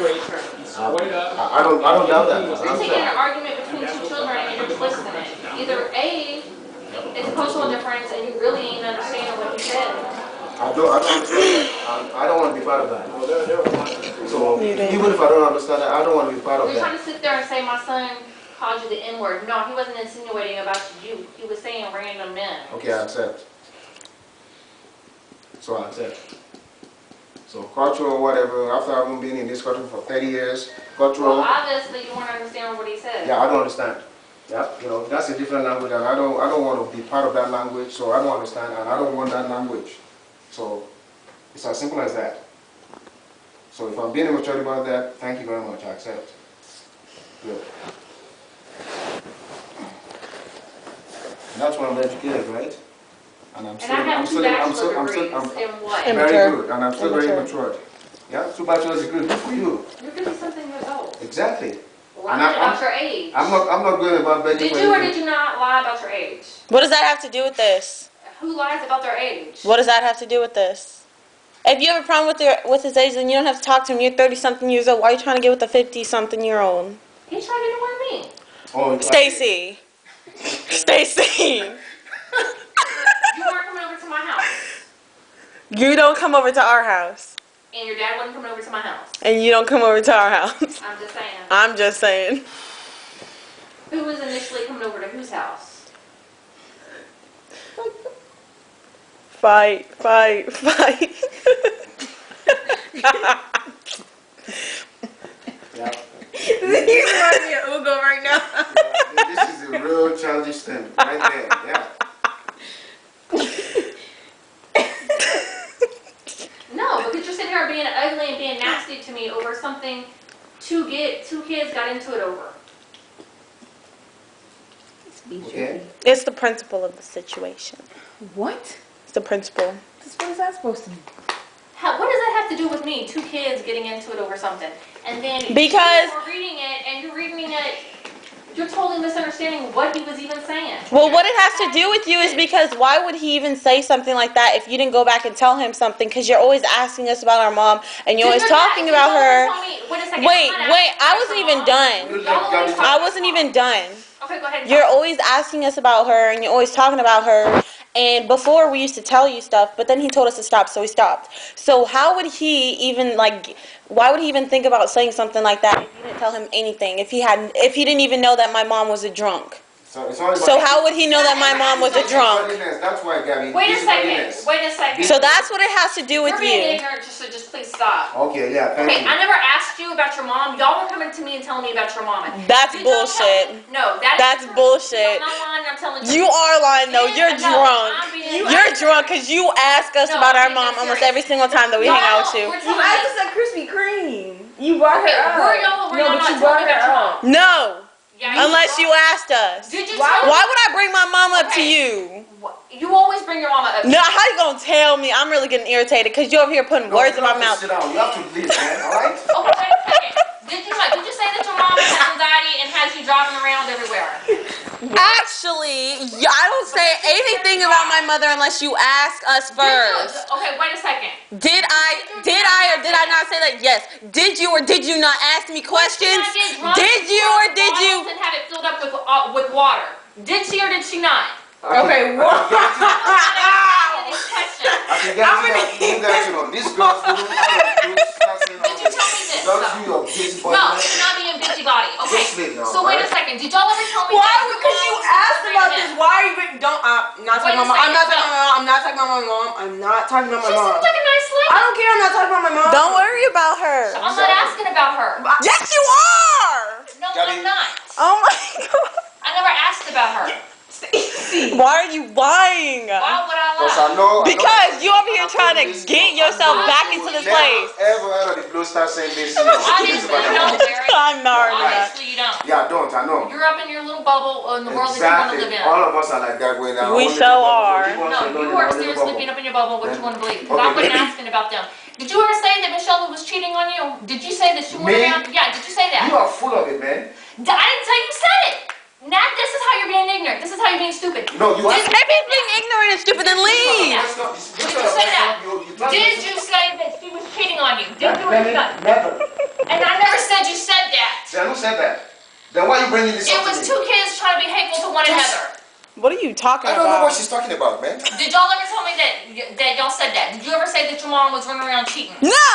I don't doubt that. You're taking an argument between two children and you're twisting it. Either A, it's a cultural difference and you really ain't understanding what he said. I don't understand that. I don't want to be part of that. So even if I don't understand that, I don't want to be part of that. You're trying to sit there and say my son called you the N-word. No, he wasn't insinuating about you. He was saying random men. Okay, I accept. So I accept. So cultural or whatever, after I haven't been in this country for 30 years, cultural. Well, obviously you weren't understanding what he said. Yeah, I don't understand. Yeah, you know, that's a different language and I don't want to be part of that language, so I don't understand and I don't want that language. So it's as simple as that. So if I'm being immature about that, thank you very much, I accept. Good. That's why I'm educated, right? And I'm still, and I have two bachelor degrees in what? Very good, and I'm still very matured. Yeah, 2 bachelors is good for you. You're 50-something years old. Exactly. Lying about your age. I'm not good about begging. Did you or did you not lie about your age? What does that have to do with this? Who lies about their age? What does that have to do with this? If you have a problem with his age, then you don't have to talk to him. You're 30-something years old. Why are you trying to get with a 50-something-year-old? He's trying to get away with me. Oh, Stacy. Stacy. You weren't coming over to my house. You don't come over to our house. And your dad wasn't coming over to my house. And you don't come over to our house. I'm just saying. I'm just saying. Who was initially coming over to whose house? Fight. Yeah. You remind me of Ugo right now. Yeah, this is a real childish thing, right there. Yeah. No, because you're sitting here being ugly and being nasty to me over something two kids got into it over. Okay. It's the principle of the situation. What? It's the principle. What is that supposed to mean? What does that have to do with me? 2 kids getting into it over something. And then Because you're reading it and you're totally misunderstanding what he was even saying. Well, what it has to do with you is because why would he even say something like that if you didn't go back and tell him something? Because you're always asking us about our mom and you're always talking about her. Wait, I wasn't even done. I wasn't even done. Okay, go ahead. You're always asking us about her and you're always talking about her. And before we used to tell you stuff, but then he told us to stop, so we stopped. So how would he even why would he even think about saying something like that if you didn't tell him anything? If he didn't even know that my mom was a drunk? So how would he know that my mom was a drunk? That's why, Gabby. Wait a second. So that's what it has to do with You're being you. ignorant, so just please stop. Okay, yeah, thank you. I never asked you about your mom. Y'all were coming to me and telling me about your mom. That's bullshit. No, that's bullshit. I'm not lying, I'm telling you. You are lying though. You're drunk. You're drunk because you ask us about our mom almost every single time that we hang out with you. You asked us at Krispy Kreme. You brought her up. Were y'all not talking about your mom? No. Unless you asked us. Why would I bring my mom up to you? You always bring your mama up. No, how you gonna tell me? I'm really getting irritated because you're over here putting words in my mouth. Sit down. You have to leave, man. All right? Okay, wait a second. Did you say that your mom has anxiety and has you driving around everywhere? Actually, I don't say anything about my mother unless you ask us first. Okay, wait a second. Did I or did I not say that? Yes. Did you or did you not ask me questions? Did you or did you? And have it filled up with water. Did she or did she not? Okay, what? I can guarantee that you know this girl's doing Did you tell me this? Don't you your busy body. No, you're not being busybody. Okay. So wait a second. Did y'all ever tell me Why? that? Because you asked about this. Why are you don't? I'm not talking about my mom. I'm not talking about my mom. I'm not talking about my mom. I'm not talking about my She mom. seems like a nice lady. I don't care. I'm not talking about my mom. Don't worry about her. I'm not asking about her. Yes, you are. No, I'm not. Oh my God. I never asked about her. Why are you lying? Why would I lie? Because you over here trying to get yourself back into this place. Ever out of the blue start saying this? Obviously you don't, Barry. I'm not. Obviously you don't. Yeah, I don't. I know. You're up in your little bubble in the world that you want to live in. All of us are like that way now. We so are. No, you are seriously being up in your bubble what you want to believe. Because I wasn't asking about them. Did you ever say that Michelle was cheating on you? Did you say that she went around? Yeah, did you say that? You are full of it, man. I didn't tell you said it. Now this is how you're being ignorant. This is how you're being stupid. No, you are. If he's being ignorant and stupid, then leave. Did you say that? Did you say that she was cheating on you? Did you or did you not? Never. And I never said you said that. Then who said that? Then why are you bringing this It up to was me? two kids trying to be hateful to one another. What are you talking I about? don't know what she's talking about, man. Did y'all ever tell me that y'all said that? Did you ever say that your mom was running around cheating? No!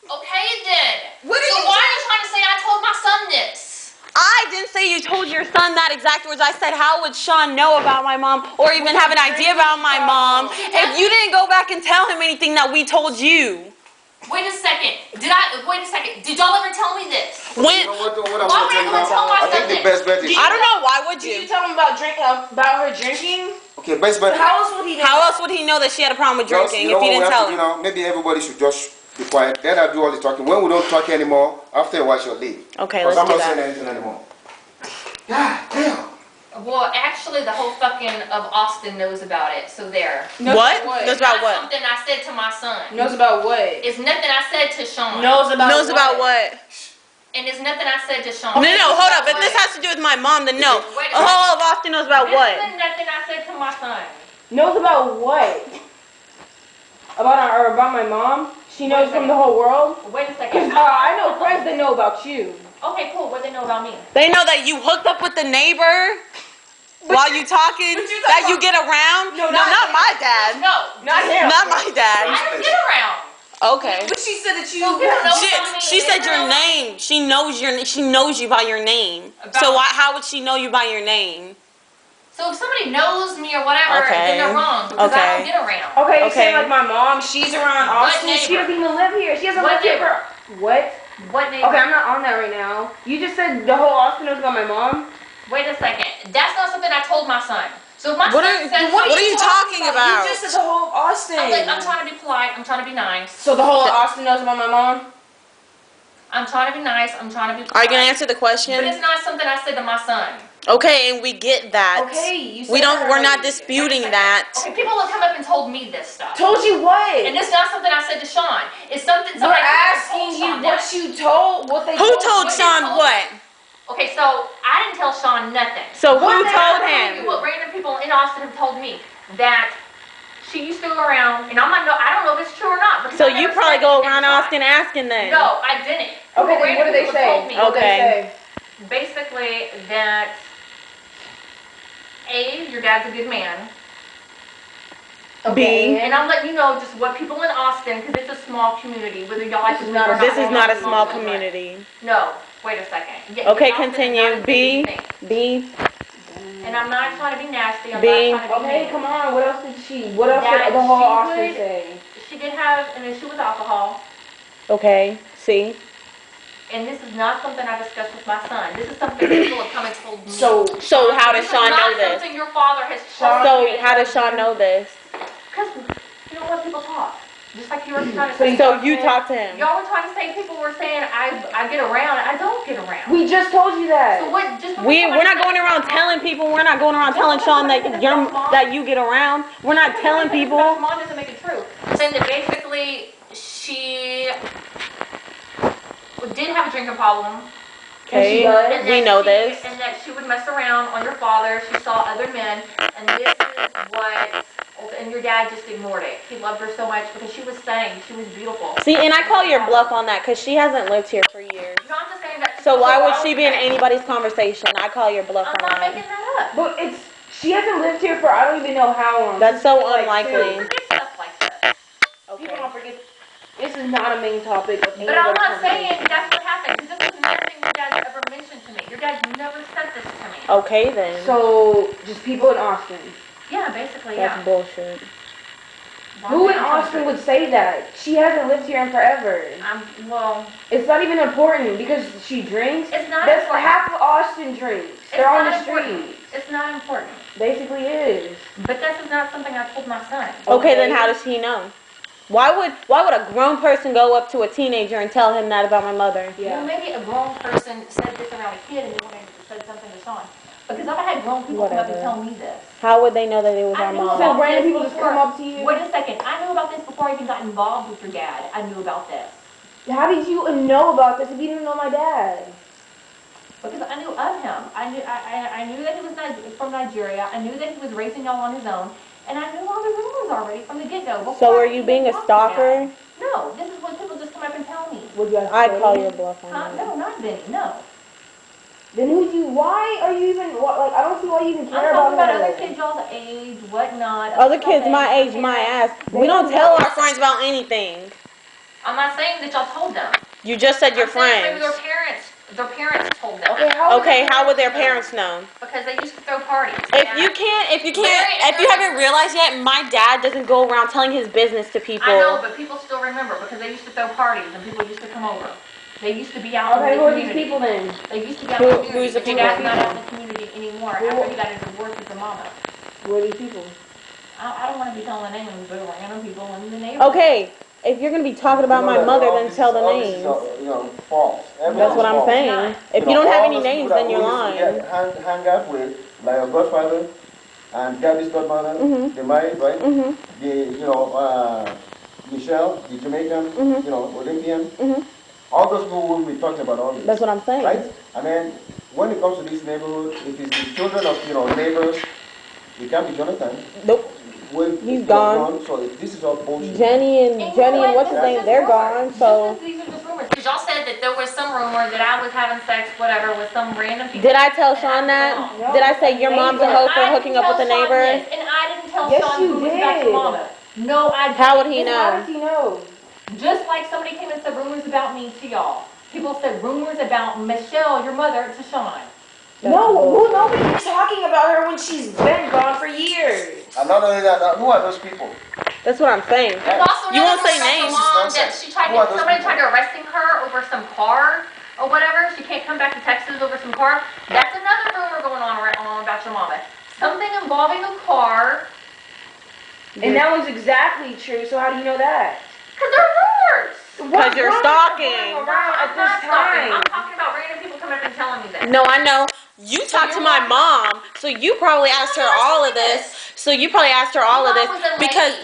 Okay then. What are So you why are you trying to say I told my son this? I didn't say you told your son that exact words. I said, how would Sean know about my mom or even have an idea about my mom if you didn't go back and tell him anything that we told you? Wait a second. Wait a second. Did y'all ever tell me this? When? You know what I'm Why going to would tell I you tell now? my I think son the best bet is... I don't know. Why would Did you you? tell him about her drinking? Okay, best bet... How else would he know? How else would he know that she had a problem with Just, drinking you know if you what we didn't have tell to him? do now? Maybe everybody should just be quiet. Let her do all the talking. When we don't talk anymore, after a while she'll leave. Okay, Because let's do I'm not saying that. anything anymore. God damn. Well, actually, the whole fucking of Austin knows about it. So there. Knows What? about what? Knows about Not what? something I said to my son. Knows about what? It's nothing I said to Sean. Knows about Knows about what? And it's nothing I said to Sean. No, hold up. If this has to do with my mom, then no. Wait a The whole of Austin knows about This what? isn't nothing I said to my son. Knows about what? About my mom? She knows from the whole world? Wait a Because second. I know friends that know about you. Okay, cool. What do they know about me? They know that you hooked up with the neighbor while you talking, but you that talking you get around. No, not not my dad. No, Not him. Not my I dad. don't get around. Okay. But she said that you... So people know about me. She said your name. She knows you by your name. So how would she know you by your name? So if somebody knows me or whatever, Okay. then they're wrong because I Okay. don't get around. Okay, you're Okay. saying like my mom, she's around Austin. She neighbor? doesn't even live here. She hasn't What lived here neighbor? for... What? What neighbor? Okay, I'm not on that right now. You just said the whole Austin knows about my mom? Wait a second. That's not something I told my son. So if my What son says what are you talking about? You just said the whole Austin. I'm trying to be polite. I'm trying to be nice. So the whole Austin knows about my mom? I'm trying to be nice. I'm trying to be polite. Are you gonna answer the But question? it's not something I said to my son. Okay, and we get that. Okay, you said We're not already. disputing that. Okay, people have come up and told me this stuff. Told you what? And it's not something I said to Sean. It's something We're somebody asking you told Sean what that. you told, what they Who told what Sean you told- what? Okay, so I didn't tell Sean nothing. So who What told happened him? What random people in Austin have told me that she used to go around, and I don't know if it's true or not. because So I you never probably said go anything around to Sean. Austin asking then. No, I didn't. Okay, then Random what did they people have told say? me. What did they Okay. say? Basically, that A, your dad's a good man. B. And I'm letting you know just what people in Austin, because it's a small community, whether y'all like to believe not or a- not. This is not a small community. community. No, wait a second. Yeah, Okay, Austin is not continue. as big as you B. think. And I'm not trying to be nasty. I'm B. not trying to be Okay, mean. come on. What else did what else That did the whole she Austin would- say? She did have an issue with alcohol, Okay. C. and this is not something I discussed with my son. This is something people have come and told me. So how does This Sean is know not this? something your father has told So me. how does Sean know this? Because you know what people talk. Just like you were trying to say. So you talked to him. Y'all were trying to say people were saying I get around. I don't get around. we just told you that. So what? Just We're not going around telling people. We're not going around telling Sean that you get around. We're not telling people. Mom doesn't make it true. Saying that basically she did have a drinking problem. Okay, And we that know she- this. And that she would mess around on your father. She saw other men, and this is what. And your dad just ignored it. He loved her so much because she was saying she was beautiful. See, and I call your bluff on that because she hasn't lived here for years. No, I'm just saying that. So why would she be in anybody's conversation? I call your bluff I'm on not that. making that up. But she hasn't lived here for I don't even know how long. That's so People unlikely. forget stuff like this. People Okay. don't forget. This is not a main topic of But I'm anybody's not saying conversation. that's what happened. Because this was nothing your dad ever mentioned to me. Your dad never said this to me. Okay then. So just people in Austin. Yeah, basically, That's yeah. bullshit. Who in Austin would say that? She hasn't lived here in forever. Well, It's not even important because she drinks. it's not That's important. half of Austin drinks. It's They're on not the important. street. It's not important. Basically is. But this is not something I told my son. Okay, then how does he know? Why would a grown person go up to a teenager and tell him that about my mother? Well, maybe a grown person said this around a kid and they wanted to say something to Sean. Because I've had grown people come up and Whatever. tell me this. How would they know that it was I our knew mom? about So random this people just before. come up to you? Wait a second. I knew about this before I even got involved with your dad. I knew about this. How did you know about this if you didn't know my dad? Because I knew of him. I knew that he was from Nigeria. I knew that he was raising y'all on his own. And I knew all the rumors already from the get-go. So are you being a stalker? No, this is when people just come come up and tell me. Would you have to I'd say call it? your bluff on Huh? that. No, not Benny, no. Then who'd you, why are you even, like, I don't see why you even I'm care talking about about her. other kids y'all's age, whatnot. Other kids my age, my ass. We don't tell our friends about anything. I'm not saying that y'all told them. You just said your I'm saying friends. maybe their parents told them. Okay, How would their parents know? Because they used to throw parties. If you haven't realized yet, my dad doesn't go around telling his business to people. I know, but people still remember because they used to throw parties and people used to come over. They used to be out Okay, in who the are these community. people then? They used to be out in the community. Who's the But your people? dad's not out in the community anymore after he got a divorce with your mama. Who are these people? I don't want to be telling the names, but random people in the neighborhood. Okay, if you're gonna be talking about my mother, then tell the names. False. That's what I'm saying. If you don't have any names, then you're lying. Hang out with, like your godfather and Gabby's godmother, they married, right? Michelle, the Jamaican, Olympian. All those people will be talking about all this. That's what I'm saying. Right? And then when it comes to this neighborhood, if it's the children of neighbors, it can't be Jonathan. Nope. He's gone. So this is all bullshit. Jenny and what's his name? They're gone. So These are just rumors. Because y'all said that there was some rumor that I was having sex, whatever, with some random people. did I tell Sean that? No, Did I say your mom's a hoe for I hooking didn't up with the tell Sean neighbors? this, and I didn't tell Yes, Sean you rumors about your did. mama. No, I didn't. How would he Then how know? does he know? Just like somebody came and said rumors about me to y'all. People said rumors about Michelle, your mother, to Sean. Nobody's talking about her when she's been gone for years. And not only that, who are those people? That's what I'm saying. There's also You won't another say rumor about your names. mom This is that nonsense. she tried Who are to, those somebody people? tried to arresting her over some car or whatever. She can't come back to Texas over some car. That's another rumor going on about your mama. Something involving a car. And that one's exactly true, so how do you know that? Because they're rumors. Because you're stalking. Around at I'm not this talking. I'm time. talking about random people coming up and telling me that. No, I know. You talked to my mom, so you probably asked her all of this. So you probably asked her all of this because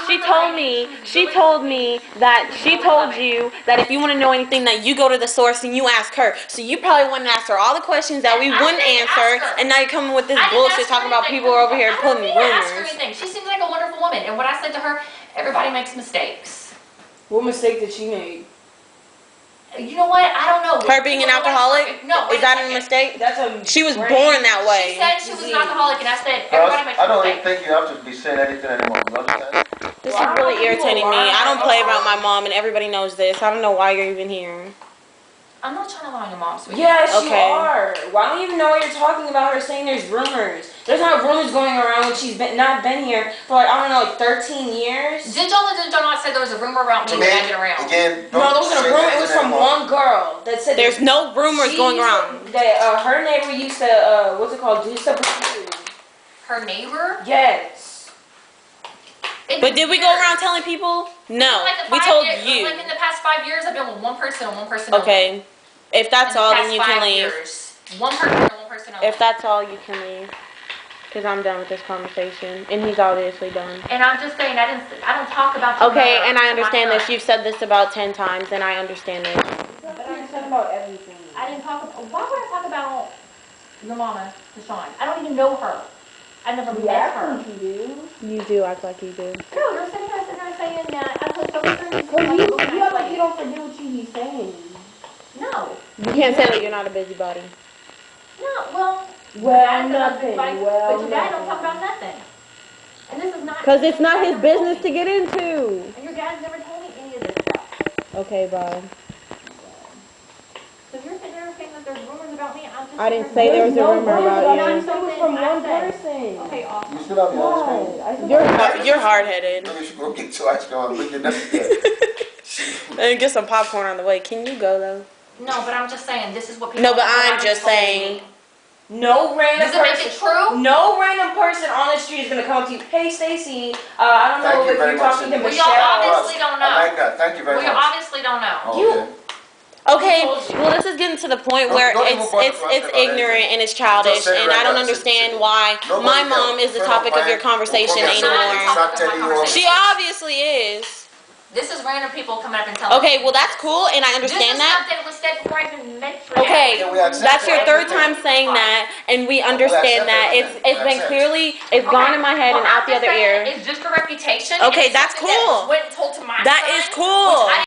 she told me that she told you that if you want to know anything that you go to the source and you ask her. So you probably wanted to ask her all the questions that we wouldn't answer, and now you're coming with this bullshit talking about people are over here putting I didn't ask her rumors. anything. She seems like a wonderful woman, and what I said to her, everybody makes mistakes. What mistake did she make? You know what? I don't know. Her being an alcoholic? No, Is that a mistake? That's a She was born that She way. said she was an alcoholic, and I said everybody makes I don't mistakes. think you have to be saying anything anymore. You understand? This is really irritating me. I don't play about my mom, and everybody knows this. I don't know why you're even here. I'm not trying to lie on your mom, sweetie. Yes, you Okay. are. Why don't you even know what you're talking about her saying there's rumors? There's not rumors going around when she's not been here for like, I don't know, like 13 years? Did y'all not say there was a rumor about me To when me, I get around? again, No, there wasn't a say rumor. It anything was from anymore. one girl that said There's no rumors she going used to- around. That her neighbor used to, what's it called? Used to pursue. Her neighbor? Yes. But did we go around telling people? No, Like we told Like you. in the past 5 years, I've been with one person and one person only. Okay, if that's In the all, past then you can 5 leave. years. One person and one person only. If that's all, you can leave. Because I'm done with this conversation, and he's obviously done. And I'm just saying, I don't talk about your Okay, mother and I to my understand son. this. You've said this about 10 times, and I understand it. But I'm talking about everything. I didn't talk about, why would I talk about your mama to Sean? I don't even know her. I never You met act her. like you do. You do act like you do. No, you're sitting there saying that I put so much through Because you act like you don't forget what you be saying. No. You can't say that you're not a busybody. No, well. Well, nothing. But your dad don't talk about nothing. And this is not. Because it's not his business to get into. And your dad's never told me any of this stuff. Okay, bye. So if you're sitting there saying that there's rumors about me, I'm just. I didn't say there was a rumor about you. It was from one person. Okay, awesome. You still have your ice cream? You're hard-headed. Maybe you should go get your ice cream and bring your next day. And get some popcorn on the way. Can you go, though? No, but I'm just saying, this is what people. No, but I'm just saying. No random Does it make person. it true? No random person on the street is gonna come up to you. Hey, Stacy. I don't know if you're talking to Well, Michelle. y'all obviously don't know. I like that. Thank you very Well, you much. obviously don't know. Okay. Okay, well, this is getting to the point where Don't even bother to ask it's about ignorant anything. and it's childish, Just say and right I don't now, understand sit. why Nobody my can mom is the friend topic of your mine conversation will come here and anymore. start telling you all She this. obviously is. This is random people coming up and telling me. Okay, well, that's cool, and I understand This is that. something was said before I even met you. Okay, Can we accept that's your that? third time saying that, and we understand that. It's been clearly, it's gone in my head and out the other ear. It's just a reputation. Okay, It's that's something that cool. went and told to my That son, is cool. which I